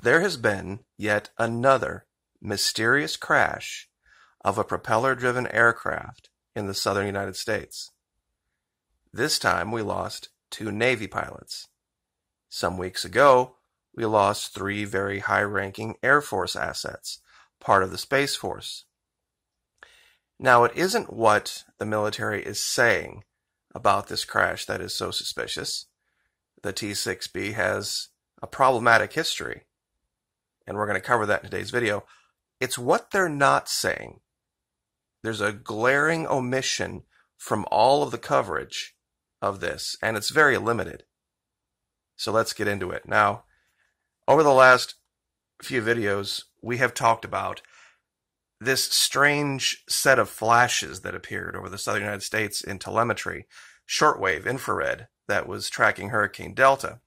There has been yet another mysterious crash of a propeller-driven aircraft in the southern United States. This time we lost 2 Navy pilots. Some weeks ago, we lost 3 very high-ranking Air Force assets, part of the Space Force. Now, it isn't what the military is saying about this crash that is so suspicious. The T-6B has a problematic history, and we're going to cover that in today's video. It's what they're not saying. There's a glaring omission from all of the coverage of this, and it's very limited. So let's get into it. Now, over the last few videos, we have talked about this strange set of flashes that appeared over the southern United States in telemetry, shortwave infrared, that was tracking Hurricane Delta.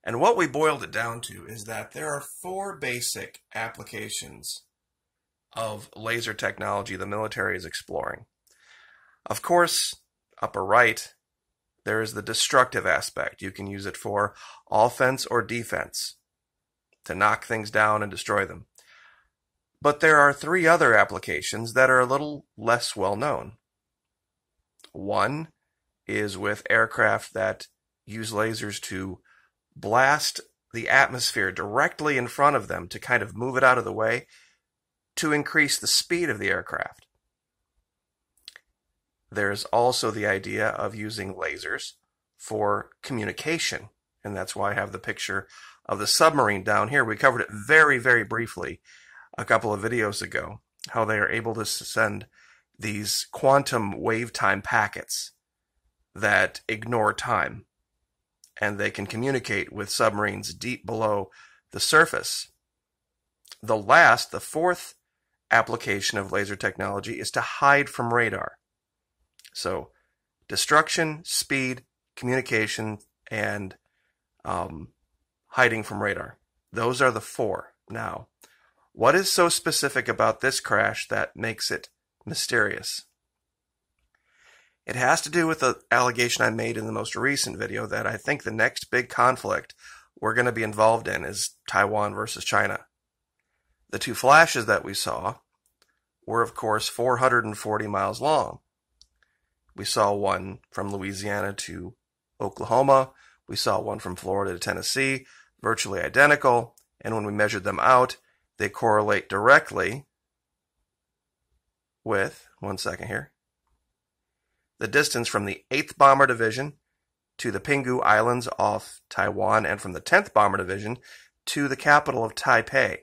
And what we boiled it down to is that there are 4 basic applications of laser technology the military is exploring. Of course, upper right, there is the destructive aspect. You can use it for offense or defense, to knock things down and destroy them. But there are 3 other applications that are a little less well known. One is with aircraft that use lasers to blast the atmosphere directly in front of them to kind of move it out of the way to increase the speed of the aircraft. There's also the idea of using lasers for communication, and that's why I have the picture of the submarine down here. We covered it very, very briefly a couple of videos ago, how they are able to send these quantum wave time packets that ignore time, and they can communicate with submarines deep below the surface. The 4th application of laser technology is to hide from radar. So, destruction, speed, communication, and hiding from radar. Those are the 4. Now, what is so specific about this crash that makes it mysterious? It has to do with the allegation I made in the most recent video that I think the next big conflict we're going to be involved in is Taiwan versus China. The 2 flashes that we saw were, of course, 440 miles long. We saw one from Louisiana to Oklahoma. We saw one from Florida to Tennessee, virtually identical. And when we measured them out, they correlate directly with, one second here, the distance from the 8th Bomber Division to the Pinggu Islands off Taiwan, and from the 10th Bomber Division to the capital of Taipei.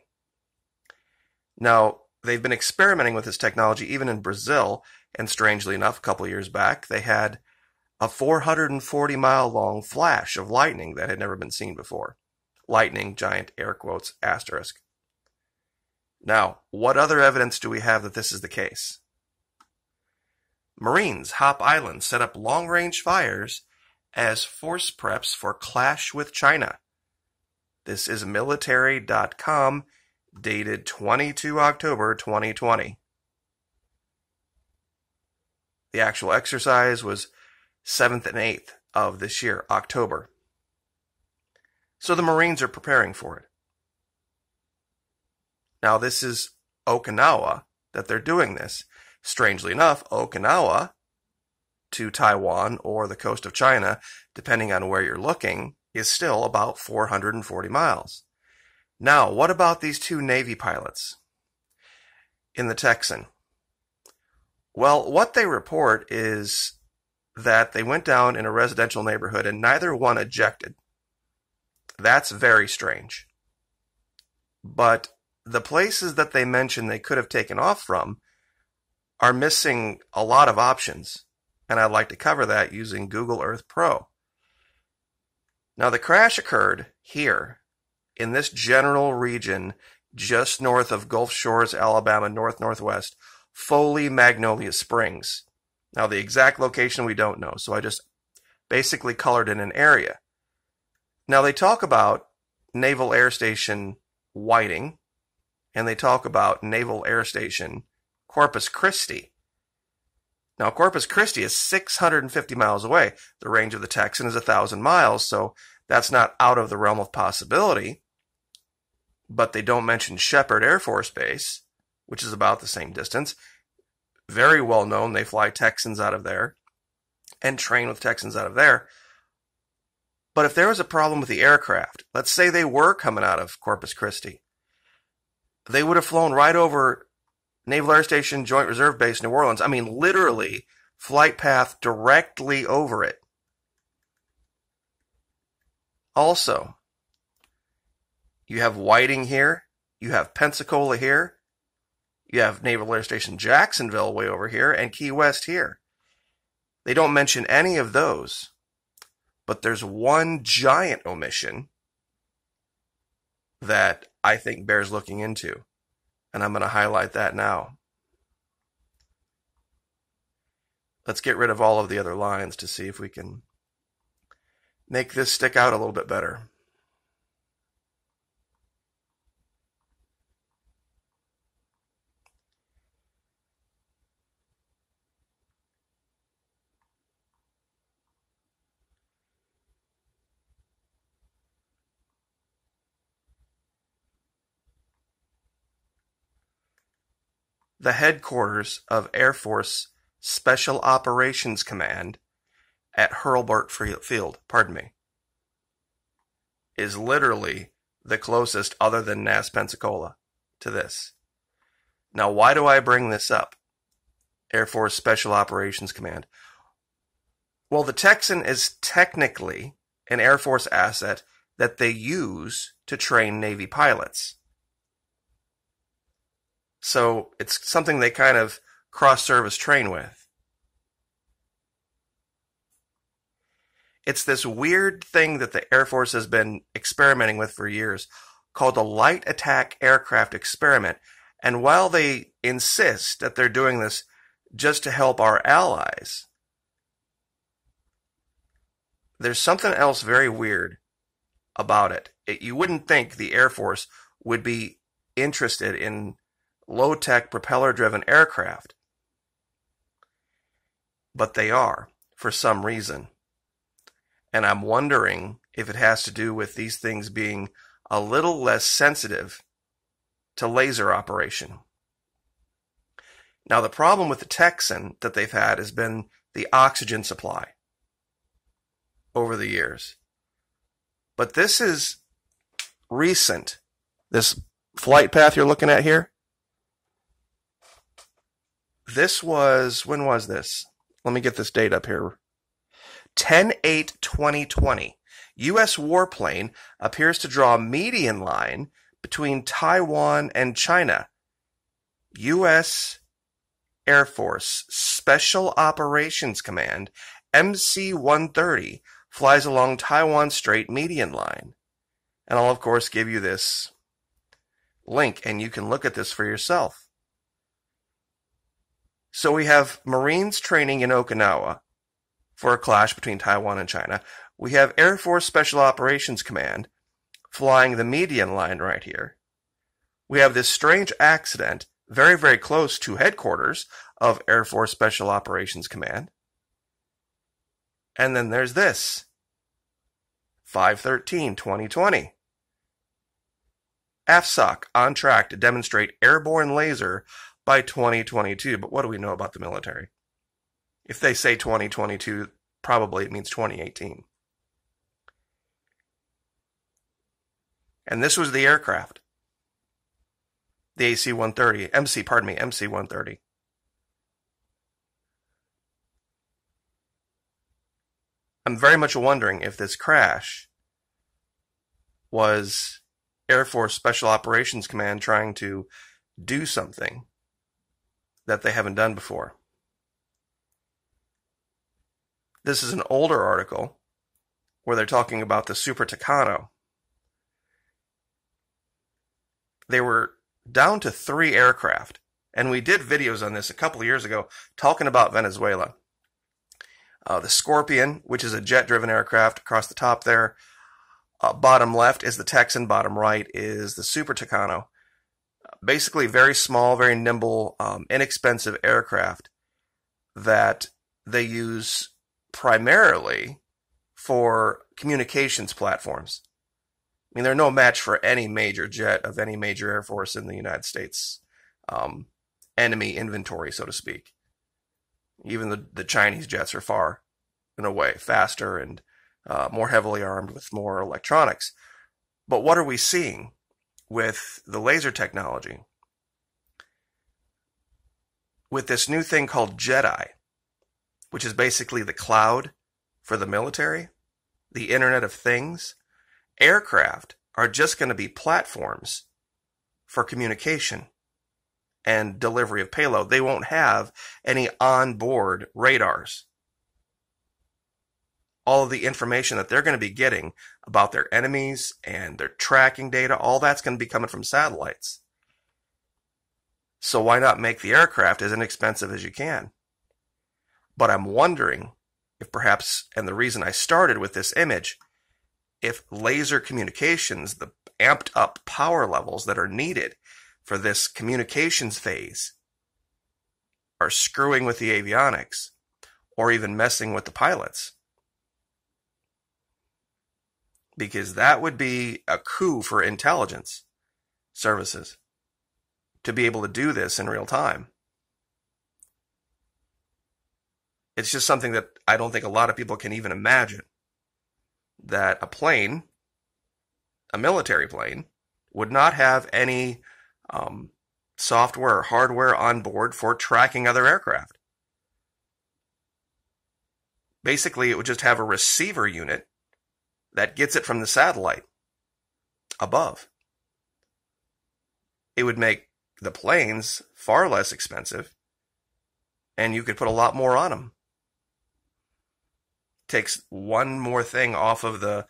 Now, they've been experimenting with this technology even in Brazil, and strangely enough, a couple years back, they had a 440-mile-long flash of lightning that had never been seen before. Lightning, giant air quotes, asterisk. Now, what other evidence do we have that this is the case? Marines Hop Island set up long-range fires as force preps for clash with China. This is military.com, dated 22 October 2020. The actual exercise was 7th and 8th of this year, October. So the Marines are preparing for it. Now, this is Okinawa that they're doing this. Strangely enough, Okinawa to Taiwan or the coast of China, depending on where you're looking, is still about 440 miles. Now, what about these 2 Navy pilots in the Texan? Well, what they report is that they went down in a residential neighborhood and neither one ejected. That's very strange. But the places that they mention they could have taken off from are missing a lot of options, and I'd like to cover that using Google Earth Pro. Now, the crash occurred here, in this general region, just north of Gulf Shores, Alabama, northwest, Foley, Magnolia Springs. Now, the exact location we don't know, so I just basically colored in an area. Now, they talk about Naval Air Station Whiting, and they talk about Naval Air Station Corpus Christi. Now, Corpus Christi is 650 miles away. The range of the Texan is 1,000 miles, so that's not out of the realm of possibility. but they don't mention Shepherd Air Force Base, which is about the same distance. Very well known. They fly Texans out of there and train with Texans out of there. But if there was a problem with the aircraft, let's say they were coming out of Corpus Christi, they would have flown right over Naval Air Station Joint Reserve Base, New Orleans. I mean, literally, flight path directly over it. Also, you have Whiting here, you have Pensacola here, you have Naval Air Station Jacksonville way over here, and Key West here. They don't mention any of those, but there's one giant omission that I think bears looking into, and I'm going to highlight that now. Let's get rid of all of the other lines to see if we can make this stick out a little bit better. The headquarters of Air Force Special Operations Command at Hurlburt Field, is literally the closest other than Nass, Pensacola to this. Now, why do I bring this up? Air Force Special Operations Command. Well, the Texan is technically an Air Force asset that they use to train Navy pilots. So it's something they kind of cross-service train with. It's this weird thing that the Air Force has been experimenting with for years called the Light Attack Aircraft Experiment. And while they insist that they're doing this just to help our allies, there's something else very weird about it. You wouldn't think the Air Force would be interested in low-tech propeller-driven aircraft, but they are for some reason. And I'm wondering if it has to do with these things being a little less sensitive to laser operation. Now, the problem with the Texan that they've had has been the oxygen supply over the years. But this is recent. This flight path you're looking at here, this was, when was this? Let me get this date up here. 10/8/2020. U.S. warplane appears to draw a median line between Taiwan and China. U.S. Air Force Special Operations Command, MC-130, flies along Taiwan Strait median line. And I'll, of course, give you this link, and you can look at this for yourself. So we have Marines training in Okinawa for a clash between Taiwan and China. We have Air Force Special Operations Command flying the median line right here. We have this strange accident very, very close to headquarters of Air Force Special Operations Command. And then there's this, 5/13/2020. AFSOC on track to demonstrate airborne laser by 2022. But what do we know about the military? If they say 2022, probably it means 2018. And this was the aircraft. The MC-130. I'm very much wondering if this crash was Air Force Special Operations Command trying to do something that they haven't done before. This is an older article where they're talking about the Super Tucano. They were down to 3 aircraft, and we did videos on this a couple of years ago talking about Venezuela. The Scorpion, which is a jet-driven aircraft across the top there. Bottom left is the Texan, bottom right is the Super Tucano. Basically very small, very nimble, inexpensive aircraft that they use primarily for communications platforms. I mean, they're no match for any major jet of any major air force in the United States enemy inventory, so to speak. Even the Chinese jets are far, in a way, faster and more heavily armed with more electronics. But what are we seeing with the laser technology? With this new thing called Jedi, which is basically the cloud for the military, the Internet of Things, aircraft are just going to be platforms for communication and delivery of payload. They won't have any onboard radars. All of the information that they're going to be getting about their enemies and their tracking data, all that's going to be coming from satellites. So why not make the aircraft as inexpensive as you can? But I'm wondering if perhaps, and the reason I started with this image, if laser communications, the amped up power levels that are needed for this communications phase, are screwing with the avionics or even messing with the pilots. Because that would be a coup for intelligence services to be able to do this in real time. It's just something that I don't think a lot of people can even imagine. That a plane, a military plane, would not have any software or hardware on board for tracking other aircraft. Basically, it would just have a receiver unit that gets it from the satellite above. It would make the planes far less expensive, and you could put a lot more on them. Takes one more thing off of the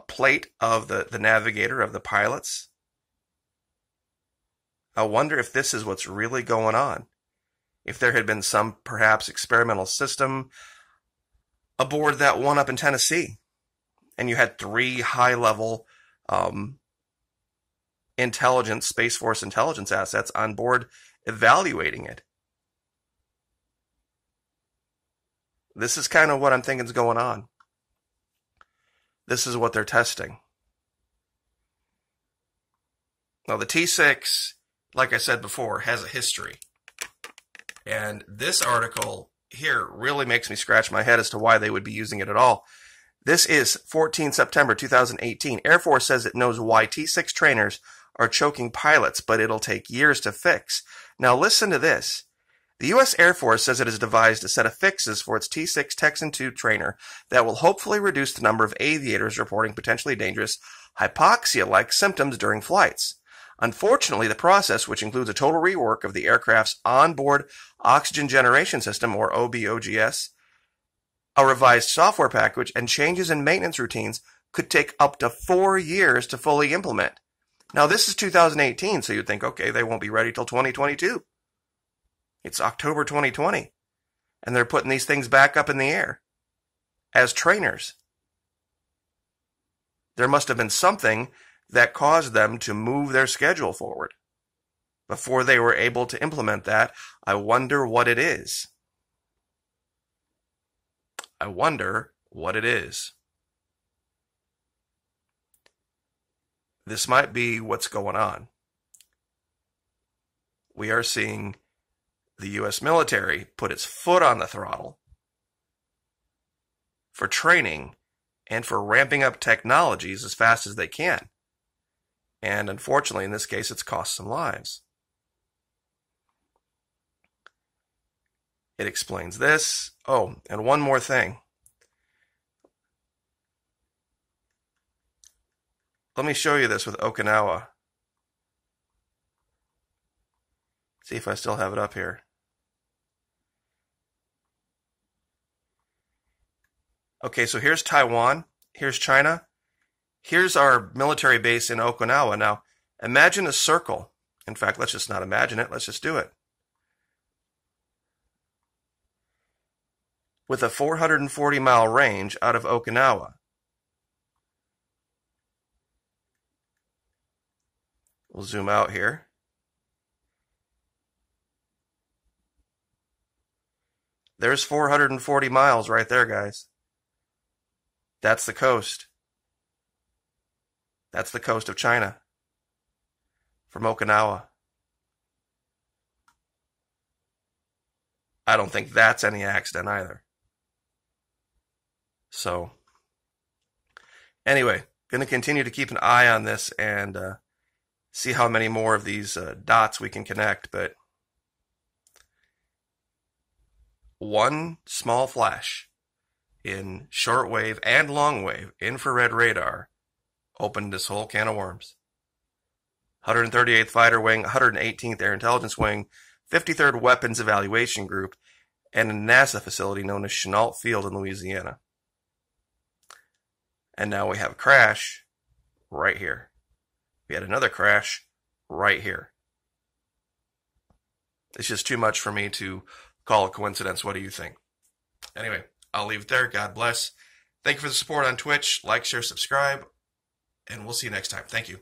plate of the navigator, of the pilots. I wonder if this is what's really going on. If there had been some perhaps experimental system aboard that one up in Tennessee, and you had 3 high-level intelligence, Space Force intelligence assets on board evaluating it. This is kind of what I'm thinking is going on. This is what they're testing. Now, the T6, like I said before, has a history. And this article here really makes me scratch my head as to why they would be using it at all. This is 14 September 2018. Air Force says it knows why T6 trainers are choking pilots, but it'll take years to fix. Now listen to this. The U.S. Air Force says it has devised a set of fixes for its T6 Texan 2 trainer that will hopefully reduce the number of aviators reporting potentially dangerous hypoxia-like symptoms during flights. Unfortunately, the process, which includes a total rework of the aircraft's onboard oxygen generation system, or OBOGS, a revised software package, and changes in maintenance routines, could take up to 4 years to fully implement. Now, this is 2018, so you'd think, okay, they won't be ready till 2022. It's October 2020, and they're putting these things back up in the air as trainers. There must have been something that caused them to move their schedule forward before they were able to implement that. I wonder what it is. I wonder what it is. This might be what's going on. We are seeing the U.S. military put its foot on the throttle for training and for ramping up technologies as fast as they can. And unfortunately, in this case, it's cost some lives. It explains this. Oh, and one more thing. Let me show you this with Okinawa. See if I still have it up here. Okay, so here's Taiwan. Here's China. Here's our military base in Okinawa. Now, imagine a circle. In fact, let's just not imagine it. Let's just do it. With a 440-mile range out of Okinawa. We'll zoom out here. There's 440 miles right there, guys. That's the coast. That's the coast of China from Okinawa. I don't think that's any accident either. So, anyway, going to continue to keep an eye on this and see how many more of these dots we can connect. But one small flash in shortwave and longwave infrared radar opened this whole can of worms. 138th Fighter Wing, 118th Air Intelligence Wing, 53rd Weapons Evaluation Group, and a NASA facility known as Chenault Field in Louisiana. And now we have a crash right here. We had another crash right here. It's just too much for me to call a coincidence. What do you think? Anyway, I'll leave it there. God bless. Thank you for the support on Twitch. Like, share, subscribe, and we'll see you next time. Thank you.